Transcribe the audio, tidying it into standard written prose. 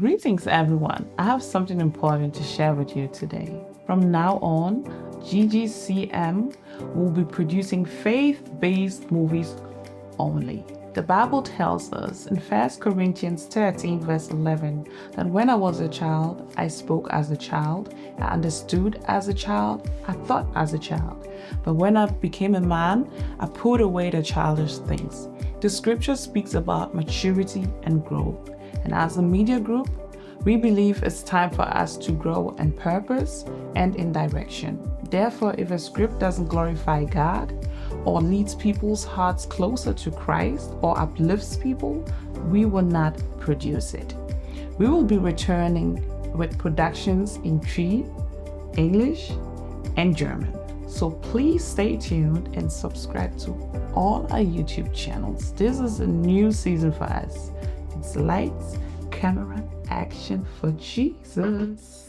Greetings, everyone. I have something important to share with you today. From now on, GGCM will be producing faith-based movies only. The Bible tells us in 1 Corinthians 13 verse 11 that when I was a child, I spoke as a child, I understood as a child, I thought as a child. But when I became a man, I put away the childish things. The scripture speaks about maturity and growth. And as a media group, we believe it's time for us to grow in purpose and in direction. Therefore, if a script doesn't glorify God or leads people's hearts closer to Christ or uplifts people, we will not produce it. We will be returning with productions in Cree, English, and German. So please stay tuned and subscribe to all our YouTube channels. This is a new season for us. It's lights, camera, action for Jesus.